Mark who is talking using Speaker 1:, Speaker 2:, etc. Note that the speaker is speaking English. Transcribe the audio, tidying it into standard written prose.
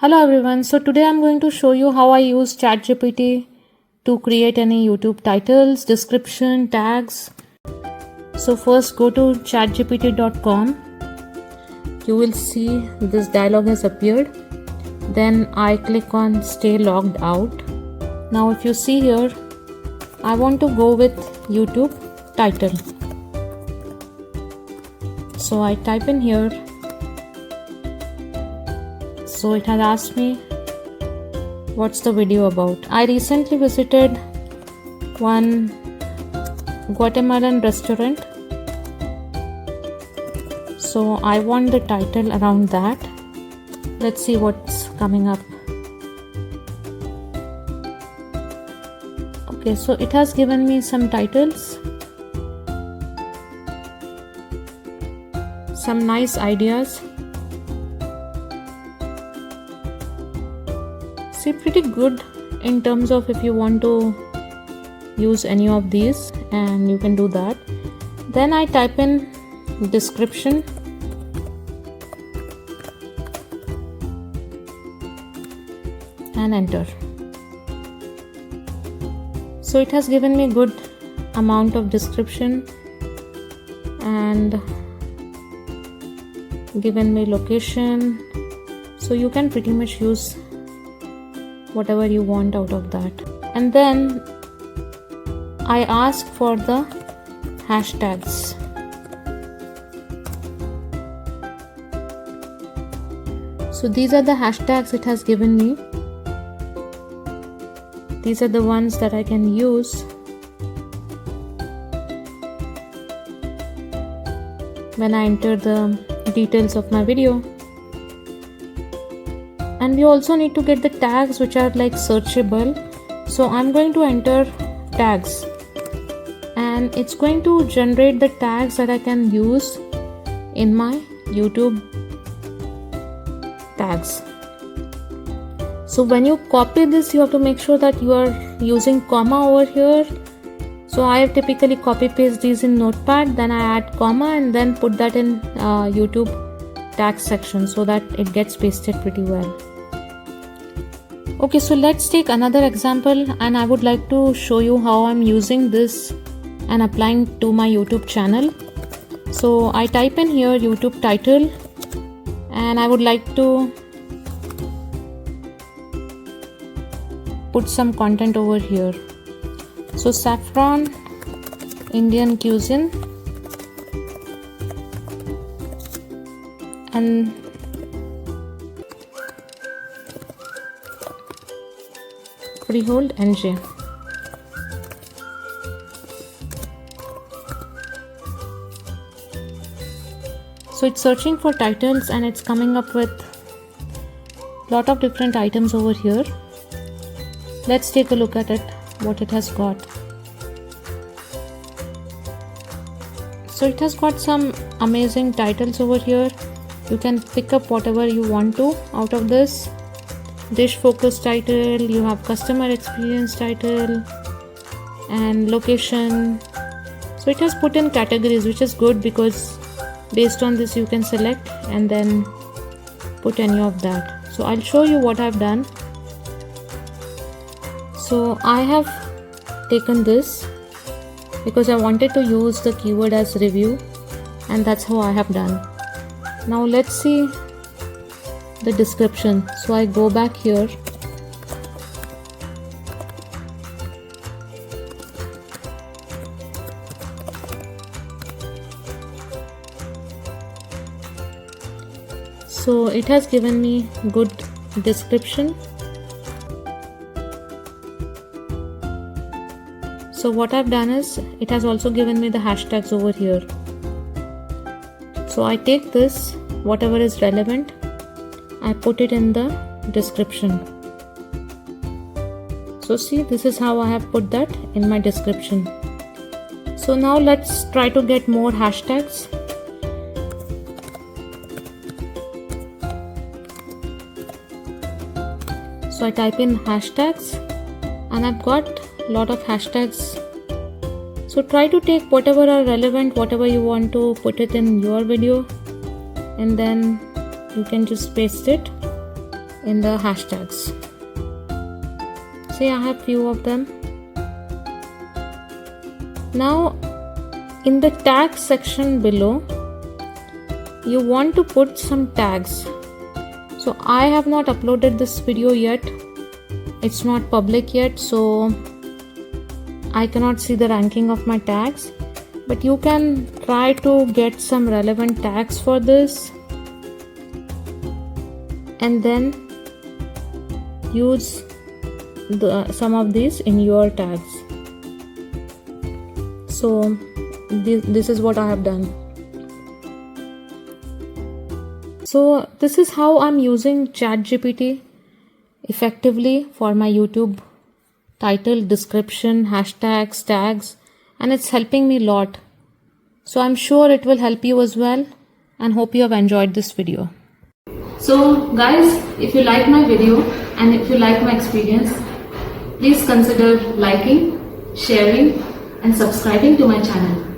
Speaker 1: Hello everyone, so today I'm going to show you how I use ChatGPT to create any YouTube titles, description, tags. So first go to chatgpt.com. You will see this dialog has appeared. Then I click on stay logged out. Now if you see here, I want to go with YouTube title. So I type in here. So it has asked me what's the video about. I recently visited one Guatemalan restaurant, so I want the title around that. Let's see what's coming up. Okay, so it has given me some titles, some nice ideas. See, pretty good in terms of if you want to use any of these, and you can do that. Then I type in description and enter. So it has given me good amount of description and given me location, so you can pretty much use whatever you want out of that. And then I ask for the hashtags. So these are the hashtags it has given me. These are the ones that I can use when I enter the details of my video. And we also need to get the tags which are like searchable. So I'm going to enter tags, and it's going to generate the tags that I can use in my YouTube tags. So when you copy this, you have to make sure that you are using comma over here. So I have typically copy paste these in Notepad, then I add comma and then put that in YouTube tag section so that it gets pasted pretty well. Okay, so let's take another example, and I would like to show you how I'm using this and applying to my YouTube channel. So I type in here YouTube title, and I would like to put some content over here. So saffron Indian cuisine, and freehold NJ. So it's searching for titles and it's coming up with lot of different items over here. Let's take a look at it, what it has got. So it has got some amazing titles over here. You can pick up whatever you want to out of this. Dish focus title, you have customer experience title and location. So it has put in categories, which is good because based on this you can select and then put any of that. So I'll show you what I've done. So I have taken this because I wanted to use the keyword as review, and that's how I have done. Now let's see the description. So I go back here, so it has given me good description. So what I've done is it has also given me the hashtags over here. So I take this, whatever is relevant, I put it in the description. So see, this is how I have put that in my description. So now let's try to get more hashtags. So I type in hashtags and I've got a lot of hashtags. So try to take whatever are relevant, whatever you want to put it in your video, and then you can just paste it in the hashtags. See, I have few of them. Now in the tags section below, you want to put some tags. So I have not uploaded this video yet. It's not public yet, so I cannot see the ranking of my tags, but you can try to get some relevant tags for this and then use some of these in your tags. So this is what I have done. So this is how I'm using ChatGPT effectively for my YouTube title, description, hashtags, tags, and it's helping me a lot. So I'm sure it will help you as well, and hope you have enjoyed this video. So guys, if you like my video and if you like my experience, please consider liking, sharing and subscribing to my channel.